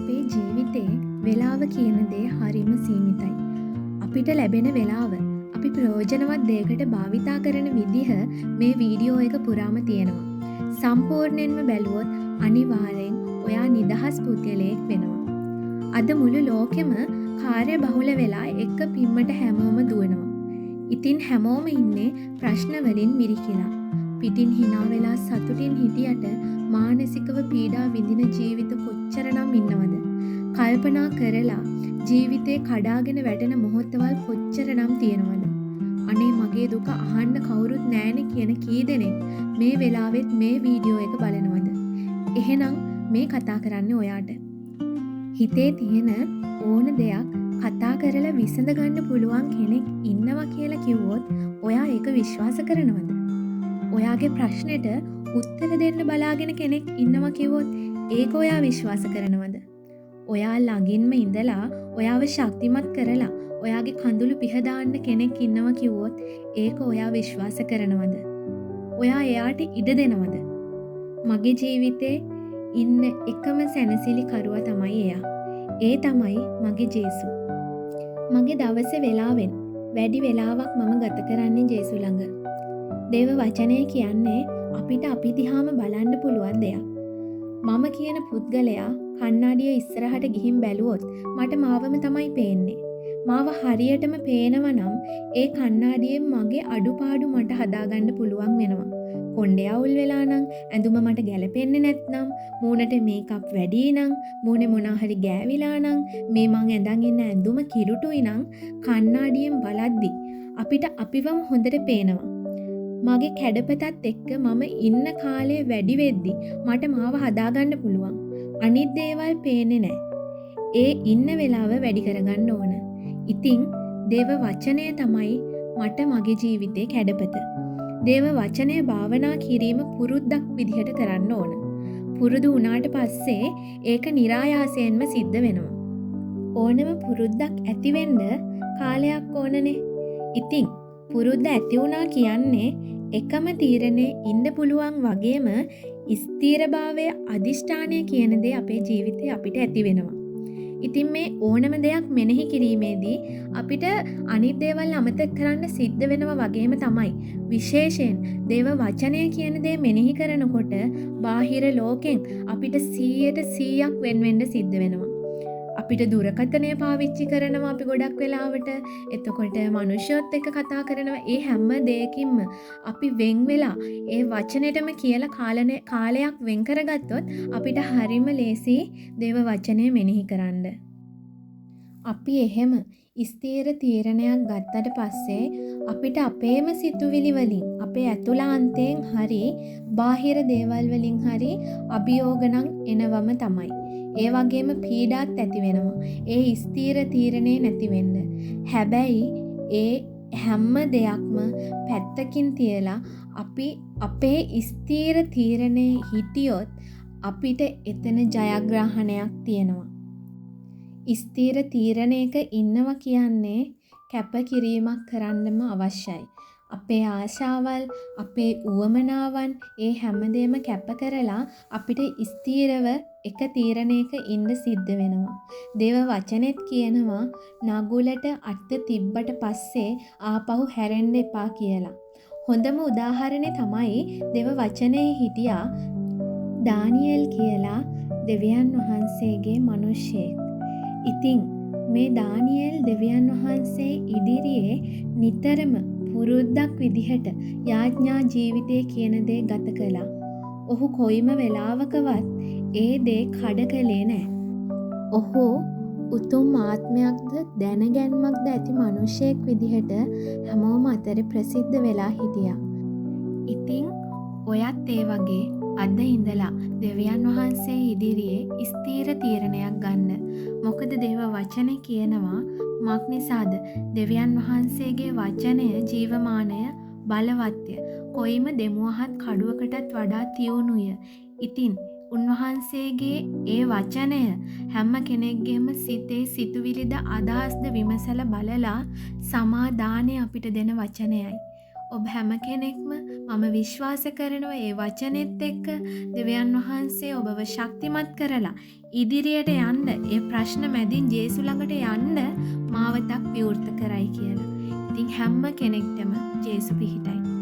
අපේ ජීවිතේ වෙලාව කියන දේ හරිම සීමිතයි. අපිට ලැබෙන වෙලාව අපි ප්‍රයෝජනවත් දෙයකට භාවිතා කරන විදිහ මේ වීඩියෝ එක පුරාම තියෙනවා. සම්පූර්ණයෙන්ම බැලුවොත් අනිවාර්යෙන් ඔයා නිදහස් පුද්ගලයෙක් වෙනවා. අද මුළු ලෝකෙම කාර්ය බහුල වෙලා එක පිම්මට හැමෝම දුවනවා. ඉතින් හැමෝම ඉන්නේ ප්‍රශ්න වලින් මිරිකිලා. පිටින් hina වෙලා සතුටින් හිටියට මානසිකව පීඩා විඳින ජීවිත කොච්චරනම් ඉන්නවද? කල්පනා කරලා ජීවිතේ කඩාගෙන වැටෙන මොහොතවල් කොච්චරනම් තියෙනවද? අනේ මගේ දුක අහන්න කවුරුත් නැහැනේ කියන කී දෙනෙක් මේ වෙලාවෙත් මේ වීඩියෝ එක බලනවද? එහෙනම් මේ කතා කරන්නේ ඔයාට. හිතේ තියෙන ඕන දෙයක් කතා කරලා විසඳ ගන්න පුළුවන් කෙනෙක් ඉන්නවා කියලා කිව්වොත් ඔයා ඒක විශ්වාස කරනවද? ඔයාගේ ප්‍රශ්නෙට උත්තර දෙන්න බලාගෙන කෙනෙක් ඉන්නවා කිව්වොත් ඒක ඔයා විශ්වාස කරනවද? ඔයා ළඟින්ම ඉඳලා ඔයාව ශක්තිමත් කරලා ඔයාගේ කඳුළු පිහදාන්න කෙනෙක් ඉන්නවා කිව්වොත් ඒක ඔයා විශ්වාස කරනවද? ඔයා එයාට ඉඩ දෙනවද? මගේ ජීවිතේ ඉන්න එකම සැනසිලි කරුවා තමයි එයා. ඒ තමයි මගේ ජේසු. මගේ දවසේ වෙලාවෙන් වැඩි වෙලාවක් මම ගත කරන්නේ ජේසු ළඟ. දේව වචනය කියන්නේ අපිට අපි දිහාම බලන්න පුළුවන් දෙයක්. මම කියන පුද්ගලයා කණ්ණාඩිය ඉස්සරහට ගිහින් බැලුවොත් මට මාවම තමයි පේන්නේ. මාව හරියටම පේනවා නම් ඒ කණ්ණාඩියෙන් මගේ අඩුපාඩු මට හදාගන්න පුළුවන් වෙනවා. කොණ්ඩේ අවුල් වෙලා නම්, ඇඳුම මට ගැලපෙන්නේ නැත්නම්, මූණට මේකප් වැඩි නම්, මූණේ මොනවා හරි ගෑවිලා නම්, මේ මං ඇඳන් ඉන්න ඇඳුම කිලුටුයි නම් කණ්ණාඩියෙන් බලද්දි අපිට අපිවම හොඳට පේනවා. මගේ කැඩපතත් එක්ක මම ඉන්න කාලේ වැඩි වෙද්දි මට මාව හදාගන්න පුළුවන්. අනිත් දේවල් පේන්නේ නැහැ. ඒ ඉන්න වෙලාව වැඩි කරගන්න ඕන. ඉතින් දේව වචනය තමයි මට මගේ ජීවිතේ කැඩපත. දේව වචනය භාවනා කිරීම පුරුද්දක් විදිහට කරන්න ඕන. පුරුදු වුණාට පස්සේ ඒක નિરાයාසයෙන්ම සිද්ධ වෙනවා. ඕනම පුරුද්දක් ඇති වෙන්න කාලයක් ඕනනේ. ඉතින් පුරුද්ද ඇති වුණා කියන්නේ එකම තීරණේ ඉන්න පුළුවන් වගේම ස්ථීරභාවයේ අදිෂ්ඨානය කියන දේ අපේ ජීවිතේ අපිට ඇති වෙනවා. ඉතින් මේ ඕනම දෙයක් මෙනෙහි කිරීමේදී අපිට අනිත් දේවල් අමතක කරන්න සිද්ධ වෙනවා වගේම තමයි විශේෂයෙන් දේව වචනය කියන දේ මෙනෙහි කරනකොට බාහිර ලෝකෙන් අපිට 100% වෙන් වෙන්න සිද්ධ වෙනවා. අපිට දුරකථනය පාවිච්චි කරනවා අපි ගොඩක් වෙලාවට. එතකොට මනුෂ්‍යයොත් එක්ක කතා කරනවා. ඒ හැම දෙයකින්ම අපි වෙන් වෙලා ඒ වචනෙටම කියලා කාලයක් වෙන් කරගත්තොත් අපිට හරිම ලේසි දේව වචනය මෙනෙහි කරන්න. අපි එහෙම ස්ථීර තීරණයක් ගත්තට පස්සේ අපිට අපේම සිතුවිලි වලින් අපේ ඇතුළාන්තයෙන් හරි බාහිර දේවල් වලින් හරි අභියෝග නම් එනවම තමයි. ඒ වගේම පීඩාත් ඇති වෙනවා. ඒ ස්ථීර තීරණේ නැති වෙන්න. හැබැයි ඒ හැම දෙයක්ම පැත්තකින් තියලා අපි අපේ ස්ථීර තීරණේ හිටියොත් අපිට එතන ජයග්‍රහණයක් තියෙනවා. ස්ථීර තීරණයක ඉන්නවා කියන්නේ කැපකිරීමක් කරන්නම අවශ්‍යයි. අපේ ආශාවල්, අපේ උවමනාවන් ඒ හැමදේම කැප කරලා අපිට ස්ථීරව එක තීරණයක ඉන්න සිද්ධ වෙනවා. දේව වචනෙත් කියනවා නගුලට අත් තිබ්බට පස්සේ ආපහු හැරෙන්න එපා කියලා. හොඳම උදාහරණේ තමයි දේව වචනේ හිටියා දානියෙල් කියලා දෙවියන් වහන්සේගේ මිනිසෙක්. ඉතින් මේ දානියෙල් දෙවියන් වහන්සේ ඉදිරියේ නිතරම පුරුද්දක් විදිහට යාඥා ජීවිතය කියන දේ ගත කළා. ඔහු කොයිම වෙලාවකවත් ඒ දේ කඩ කළේ නැහැ. ඔහු උතුම් ආත්මයක්ද දැනගැන්මක්ද ඇති මිනිසෙක් විදිහට හැමෝම අතර ප්‍රසිද්ධ වෙලා හිටියා. ඉතින් ඔයත් ඒ වගේ අද ඉඳලා දෙවියන් වහන්සේ ඉදිරියේ ස්ථීර තීරණයක් ගන්න. මොකද දේව වචනේ කියනවා මක් නිසාද දෙවියන් වහන්සේගේ වචනය ජීවමානය බලවත්ය. කොයිම දෙමුවහත් කඩුවකටත් වඩා තියුණුය. ඉතින් උන්වහන්සේගේ ඒ වචනය හැම කෙනෙක්ගේම සිතේ සිතුවිලිද අදහස්ද විමසලා බලලා සමාදානය අපිට දෙන වචනයයි. ඔබ හැම කෙනෙක්ම මම විශ්වාස කරනවා ඒ වචනෙත් එක්ක දෙවියන් වහන්සේ ඔබව ශක්තිමත් කරලා ඉදිරියට යන්න ඒ ප්‍රශ්න මැදින් ජේසු ළඟට යන්න මාවතක් විවෘත කරයි කියලා. ඉතින් හැම කෙනෙක්ටම ජේසු පිහිටයි.